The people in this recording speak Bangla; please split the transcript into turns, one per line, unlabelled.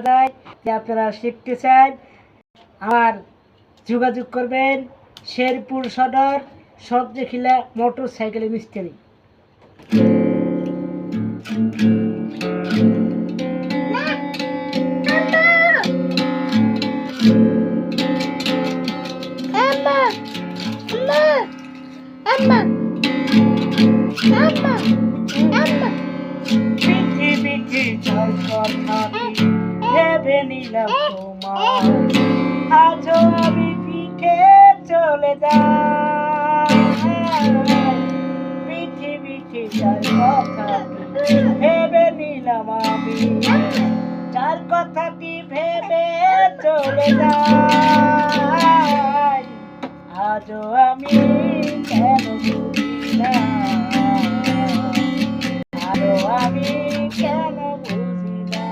যায় যে আপনারা শিখতে চান আর যোগাযোগ করবেন শেরপুর সদর সবজিখিলা মোটর সাইকেলের মিস্ত্রি। পৃথিবীতে জল কথা ভেবে নিলাম তোমার, আজও আমি পিঠে চলে যাই। পৃথিবীতে যার কথা ভেবে নিলাম আমি, যার কথাটি ভেবে চলে যাই, আজও আমি কেন বুঝি না, আজও আমি কেন বুঝি না।